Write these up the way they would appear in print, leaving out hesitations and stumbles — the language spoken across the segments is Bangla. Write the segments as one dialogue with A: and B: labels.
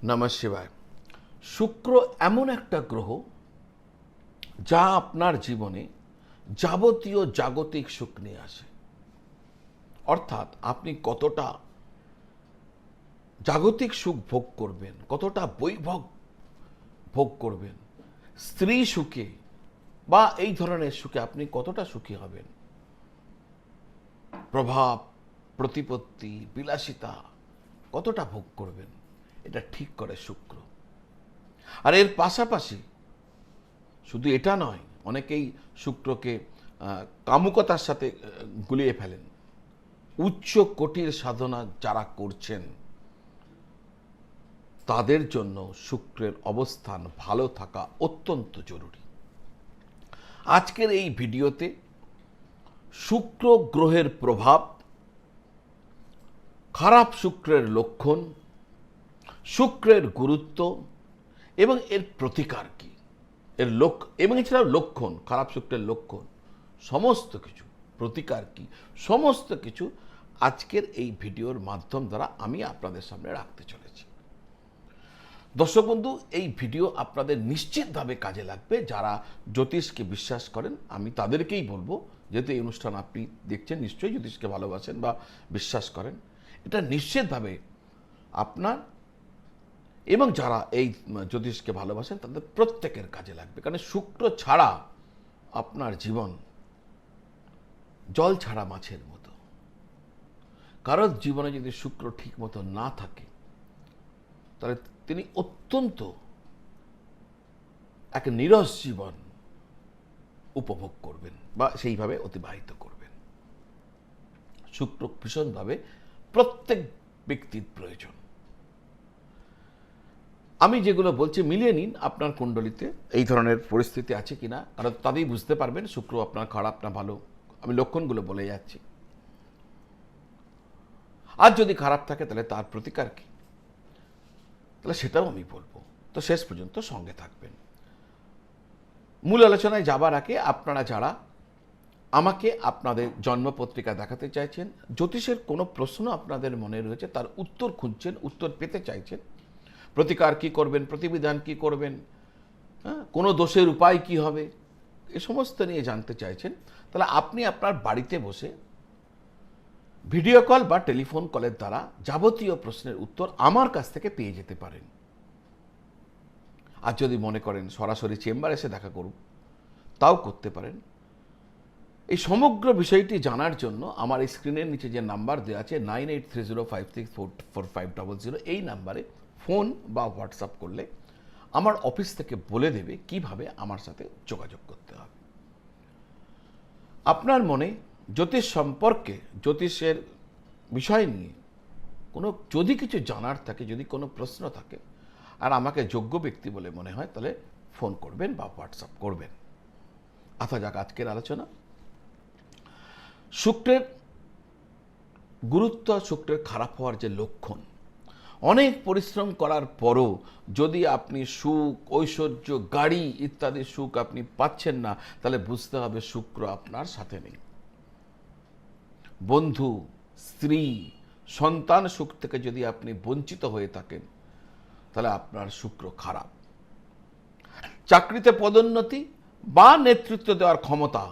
A: নমঃ শিবায়। শুক্র এমন একটা গ্রহ যা আপনার জীবনে যাবতীয় জাগতিক সুখ নিয়ে আসে। অর্থাৎ আপনি কতটা জাগতিক সুখ ভোগ করবেন, কতটা বৈভব ভোগ করবেন, স্ত্রী সুখে বা এই ধরনের সুখে আপনি কতটা সুখী হবেন, প্রভাব, প্রতিপত্তি, বিলাসিতা কতটা ভোগ করবেন, এটা ঠিক করে শুক্র। আর এর পাশাপাশি শুধু এটা নয়, অনেকেই শুক্রকে কামুকতার সাথে গুলিয়ে ফেলেন। উচ্চ কোটির সাধনা যারা করছেন তাদের জন্য শুক্রের অবস্থান ভালো থাকা অত্যন্ত জরুরি। আজকের এই ভিডিওতে শুক্র গ্রহের প্রভাব, খারাপ শুক্রের লক্ষণ, শুক্রের গুরুত্ব এবং এর প্রতিকার কি, এর এবং এছাড়াও লক্ষণ, খারাপ শুক্রের লক্ষণ, সমস্ত কিছু, প্রতিকার কি, সমস্ত কিছু আজকের এই ভিডিওর মাধ্যম দ্বারা আমি আপনাদের সামনে রাখতে চলেছি। দর্শক বন্ধু, এই ভিডিও আপনাদের নিশ্চিতভাবে কাজে লাগবে। যারা জ্যোতিষকে বিশ্বাস করেন আমি তাদেরকেই বলবো, যেহেতু এই অনুষ্ঠান আপনি দেখছেন, নিশ্চয়ই জ্যোতিষকে ভালোবাসেন বা বিশ্বাস করেন, এটা নিশ্চিতভাবে আপনার এবং যারা এই জ্যোতিষকে ভালোবাসেন তাদের প্রত্যেকের কাজে লাগবে। কারণ শুক্র ছাড়া আপনার জীবন জল ছাড়া মাছের মতো। কারোর জীবনে যদি শুক্র ঠিক মতো না থাকে তাহলে তিনি অত্যন্ত এক নীরস জীবন উপভোগ করবেন বা সেইভাবে অতিবাহিত করবেন। শুক্র ভীষণভাবে প্রত্যেক ব্যক্তির প্রয়োজন। আমি যেগুলো বলছি মিলিয়ে নিন আপনার কুণ্ডলিতে এই ধরনের পরিস্থিতি আছে কিনা, কারণ তাতেই বুঝতে পারবেন শুক্র আপনার খারাপ না ভালো। আমি লক্ষণগুলো বলে যাচ্ছি। আর যদি খারাপ থাকে তাহলে তার প্রতিকার কি, তাহলে সেটাও আমি বলবো। তো শেষ পর্যন্ত সঙ্গে থাকবেন। মূল আলোচনায় যাবার আগে আপনারা যারা আমাকে আপনাদের জন্মপত্রিকা দেখাতে চাইছেন, জ্যোতিষের কোনো প্রশ্ন আপনাদের মনে রয়েছে, তার উত্তর খুঁজছেন, উত্তর পেতে চাইছেন, প্রতিকার কি করবেন, প্রতিবিধান কি করবেন, কোনো দোষের উপায় কি হবে, এ সমস্ত নিয়ে জানতে চাইছেন, তাহলে আপনি আপনার বাড়িতে বসে ভিডিও কল বা টেলিফোন কলের দ্বারা যাবতীয় প্রশ্নের উত্তর আমার কাছ থেকে পেয়ে যেতে পারেন। আর যদি মনে করেন সরাসরি চেম্বার এসে দেখা করুন, তাও করতে পারেন। এই সমগ্র বিষয়টি জানার জন্য আমার এই স্ক্রিনের নিচে যে নাম্বার দেওয়া আছে 9830564450, এই নাম্বারে ফোন বা হোয়াটসঅ্যাপ করলে আমার অফিস থেকে বলে দেবে কিভাবে আমার সাথে যোগাযোগ করতে হবে। আপনার মনে জ্যোতিষ সম্পর্কে, জ্যোতিষের বিষয় নিয়ে কোনো যদি কিছু জানার থাকে, যদি কোনো প্রশ্ন থাকে আর আমাকে যোগ্য ব্যক্তি বলে মনে হয়, তাহলে ফোন করবেন বা হোয়াটসঅ্যাপ করবেন। যাক আজকের আলোচনা। শুক্রের গুরুত্ব, শুক্রের খারাপ হওয়ার যে লক্ষণ, অনেক পরিশ্রম করার পরও যদি আপনি সুখ, ঐশ্বর্য, গাড়ি ইত্যাদি সুখ আপনি পাচ্ছেন না, তাহলে বুঝতে হবে শুক্র আপনার সাথে নেই। বন্ধু, স্ত্রী, সন্তান সুখ থেকে যদি আপনি বঞ্চিত হয়ে থাকেন, তাহলে আপনার শুক্র খারাপ। চাকরিতে পদোন্নতি বা নেতৃত্ব দেওয়ার ক্ষমতা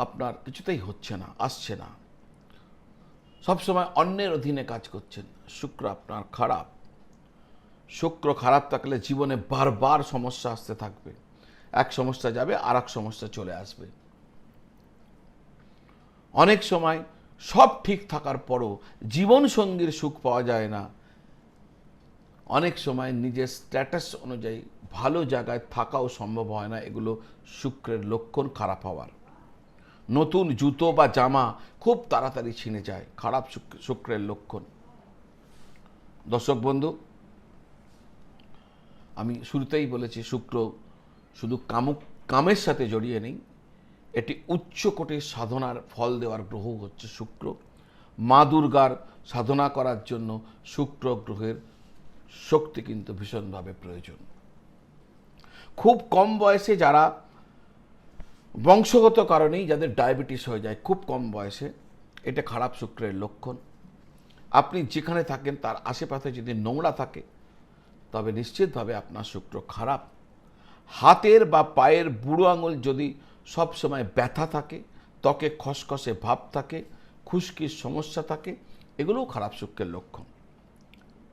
A: আপনার কিছুতেই হচ্ছে না, আসছে না, সবসময় অন্যের অধীনে কাজ করছেন, শুক্র আপনার খারাপ। শুক্র খারাপ থাকলে জীবনে বারবার সমস্যা আসতে থাকবে। এক সমস্যা যাবে আর এক সমস্যা চলে আসবে। অনেক সময় সব ঠিক থাকার পরও জীবন সঙ্গীর সুখ পাওয়া যায় না। অনেক সময় নিজের স্ট্যাটাস অনুযায়ী ভালো জায়গায় থাকাও সম্ভব হয় না। এগুলো শুক্রের লক্ষণ খারাপ হওয়ার। নতুন জুতো বা জামা খুব তাড়াতাড়ি ছিঁড়ে যায়, খারাপ শুক্রের লক্ষণ। দর্শক বন্ধু, আমি শুরুতেই বলেছি শুক্র শুধু কামের সাথে জড়িয়ে নেই, এটি উচ্চকোটির সাধনার ফল দেওয়ার গ্রহ হচ্ছে শুক্র। মা দুর্গার সাধনা করার জন্য শুক্র গ্রহের শক্তি কিন্তু ভীষণভাবে প্রয়োজন। খুব কম বয়সে যারা বংশগত কারণেই যাদের ডায়াবেটিস হয়ে যায় খুব কম বয়সে, এটা খারাপ শুক্রের লক্ষণ। আপনি যেখানে থাকেন তার আশেপাশে যদি নোংরা থাকে তবে নিশ্চিতভাবে আপনার শুক্র খারাপ। হাতের বা পায়ের বুড়ো আঙুল যদি সব সময় ব্যথা থাকে, ত্বকে খসখসে ভাব থাকে, খুশকির সমস্যা থাকে, এগুলোও খারাপ শুক্রের লক্ষণ।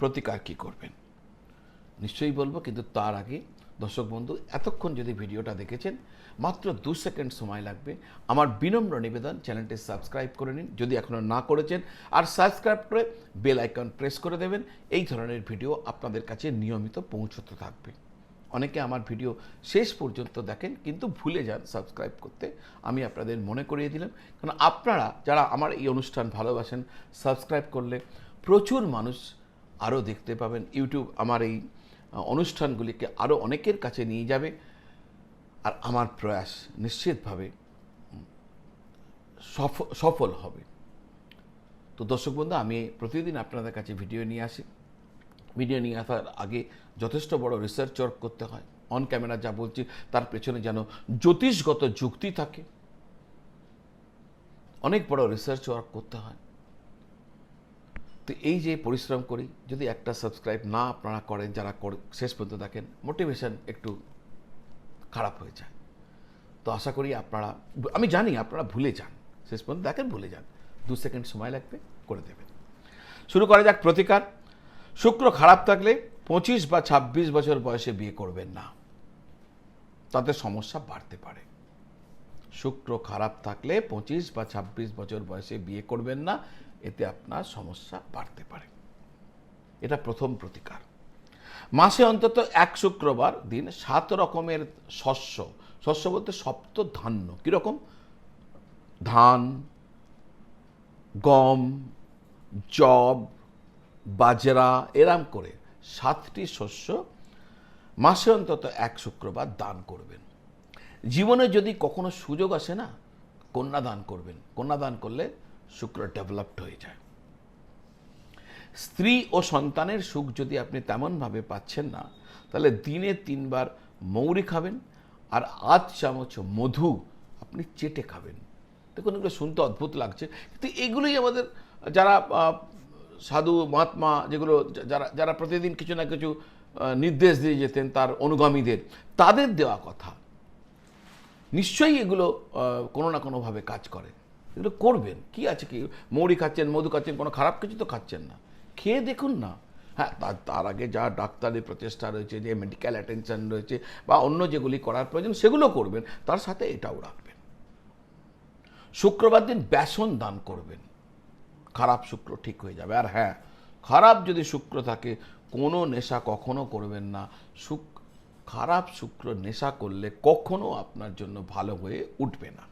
A: প্রতিকার কি করবেন নিশ্চয়ই বলবো, কিন্তু তার আগে দর্শক বন্ধু, এতক্ষণ যদি ভিডিওটা দেখেছেন, মাত্র 2 সেকেন্ড সময় লাগবে। আমার বিনম্র নিবেদন, চ্যানেলটি সাবস্ক্রাইব করে নিন যদি এখনও না করেছেন, আর সাবস্ক্রাইব করে বেল আইকন প্রেস করে দেবেন। এই ধরনের ভিডিও আপনাদের কাছে নিয়মিত পৌঁছতে থাকবে। অনেকে আমার ভিডিও শেষ পর্যন্ত দেখেন কিন্তু ভুলে যান সাবস্ক্রাইব করতে। আমি আপনাদের মনে করিয়ে দিলাম, কারণ আপনারা যারা আমার এই অনুষ্ঠান ভালোবাসেন, সাবস্ক্রাইব করলে প্রচুর মানুষ আরও দেখতে পাবেন। ইউটিউব আমার এই অনুষ্ঠানগুলিকে আরও অনেকের কাছে নিয়ে যাবে, আর আমার প্রয়াস নিশ্চিতভাবে সফল হবে। তো দর্শক বন্ধু, আমি প্রতিদিন আপনাদের কাছে ভিডিও নিয়ে আসি। ভিডিও নিয়ে আসার আগে যথেষ্ট বড় রিসার্চ ওয়ার্ক করতে হয়। অন ক্যামেরা যা বলছি তার পেছনে যেন জ্যোতিষগত যুক্তি থাকে, অনেক বড় রিসার্চ ওয়ার্ক করতে হয়। তো এই যে পরিশ্রম করি, যদি একটা সাবস্ক্রাইব না আপনারা করেন, যারা শেষ পর্যন্ত দেখেন, মোটিভেশন একটু খারাপ হয়ে যায়। তো আশা করি আপনারা, আমি জানি আপনারা ভুলে যান, শেষ পর্যন্ত দেখেন ভুলে যান, 2 সেকেন্ড সময় লাগবে, করে দেবেন। শুরু করা যাক প্রতিকার। শুক্র খারাপ থাকলে 25 বা 26 বছর বয়সে বিয়ে করবেন না, তাতে সমস্যা বাড়তে পারে। শুক্র খারাপ থাকলে 25 বা 26 বছর বয়সে বিয়ে করবেন না, এতে আপনার সমস্যা বাড়তে পারে। এটা প্রথম প্রতিকার। মাসে অন্তত 1 শুক্রবার দিন 7 রকমের শস্য, শস্য বলতে সপ্ত ধান্য, কীরকম? ধান, গম, যব, বাজরা, এরাম করে 7টি শস্য মাসে অন্তত 1 শুক্রবার দান করবেন। জীবনে যদি কখনো সুযোগ আসে না, কন্যা দান করবেন। কন্যা দান করলে শুক্র ডেভেলপড হয়ে যায়। স্ত্রী ও সন্তানের সুখ যদি আপনি তেমনভাবে পাচ্ছেন না, তাহলে দিনে 3 বার মৌরি খাবেন, আর 8 চামচ মধু আপনি চেটে খাবেন। দেখুন, এগুলো শুনতে অদ্ভুত লাগছে, কিন্তু এগুলোই আমাদের যারা সাধু মহাত্মা, যেগুলো যারা যারা প্রতিদিন কিছু না কিছু নির্দেশ দিয়ে যেতেন তার অনুগামীদের, তাদের দেওয়া কথা। নিশ্চয়ই এগুলো কোনো না কোনোভাবে কাজ করে। এগুলো করবেন, কি আছে কি? মৌরি খাচ্ছেন, মধু খাচ্ছেন, কোনো খারাপ কিছু তো খাচ্ছেন না, খেয়ে দেখুন না। হ্যাঁ, তার আগে যা ডাক্তারি প্রচেষ্টা রয়েছে, যে মেডিকেল অ্যাটেনশন রয়েছে, বা অন্য যেগুলি করার প্রয়োজন সেগুলো করবেন, তার সাথে এটাও রাখবেন। শুক্রবার দিন বেসন দান করবেন, খারাপ শুক্র ঠিক হয়ে যাবে। আর হ্যাঁ, খারাপ যদি শুক্র থাকে, কোনো নেশা কখনো করবেন না। খারাপ শুক্র নেশা করলে কখনো আপনার জন্য ভালো হয়ে উঠবে না।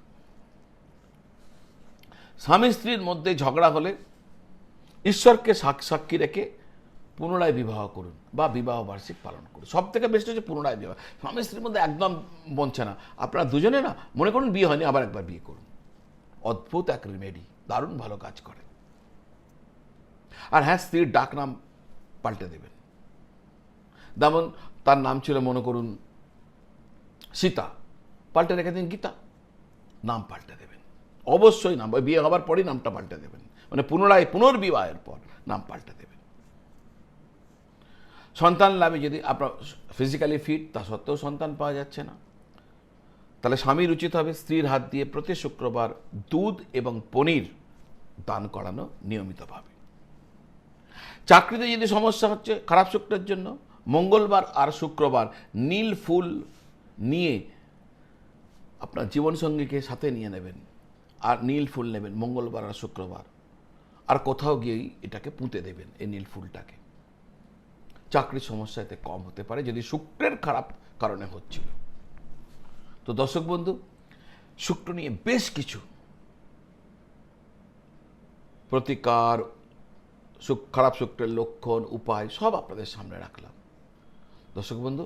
A: স্বামী স্ত্রীর মধ্যে ঝগড়া হলে ঈশ্বরকে সাক্ষী রেখে পুনরায় বিবাহ করুন, বা বিবাহ বার্ষিক পালন করুন। সব থেকে বেস্ট হচ্ছে পুনরায় বিবাহ। স্বামী স্ত্রীর মধ্যে একদম বনছে না, আপনারা দুজনে না মনে করুন বিয়ে হয়নি, আবার একবার বিয়ে করুন। অদ্ভুত এক রেমেডি, দারুণ ভালো কাজ করে। আর হ্যাঁ, স্ত্রীর ডাক নাম পাল্টে দেবেন। যেমন তার নাম ছিল মনে করুন সীতা, পাল্টে রেখে দিন গীতা, নাম পাল্টে দেবেন। অবশ্যই নাম, বিয়ে হবার পরই নামটা পাল্টে দেবেন, মানে পুনর্বিবাহের পর নাম পাল্টে দেবেন। সন্তান লাভে যদি আপনার ফিজিক্যালি ফিট, তা সত্ত্বেও সন্তান পাওয়া যাচ্ছে না, তাহলে স্বামীর উচিত হবে স্ত্রীর হাত দিয়ে প্রতি শুক্রবার দুধ এবং পনির দান করানো নিয়মিতভাবে। চাকরিতে যদি সমস্যা হচ্ছে খারাপ শুক্রের জন্য, মঙ্গলবার আর শুক্রবার নীল ফুল নিয়ে আপনার জীবনসঙ্গীকে সাথে নিয়ে নেবেন, আর নীল ফুল নেবেন মঙ্গলবার আর শুক্রবার, আর কোথাও গিয়েই এটাকে পুঁতে দেবেন, এই নীল ফুলটাকে। চাকরির সমস্যা এতে কম হতে পারে, যদি শুক্রের খারাপ কারণে হচ্ছিল। তো দর্শক বন্ধু, শুক্র নিয়ে বেশ কিছু প্রতিকার, খারাপ শুক্রের লক্ষণ, উপায় সব আপনাদের সামনে রাখলাম। দর্শক বন্ধু,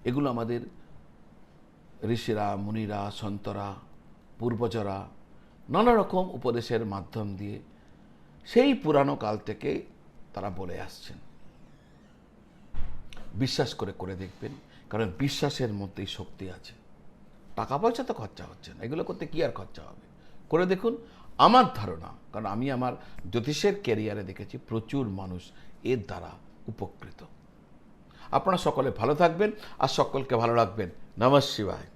A: এগুলো আমাদের ঋষিরা, মুনিরা, সন্তরা, পূর্বজরা নানা রকম উপদেশের মাধ্যম দিয়ে সেই পুরানো কাল থেকে তারা বলে আসছেন। বিশ্বাস করে দেখবেন, কারণ বিশ্বাসের মধ্যেই শক্তি আছে। টাকা পয়সা তো খরচা হচ্ছে না, এগুলো করতে কি আর খরচা হবে? করে দেখুন। আমার ধারণা, কারণ আমি আমার জ্যোতিষের ক্যারিয়ারে দেখেছি প্রচুর মানুষ এর দ্বারা উপকৃত। আপনারা সকলে ভালো থাকবেন আর সকলকে ভালো রাখবেন। নমঃ শিবায়।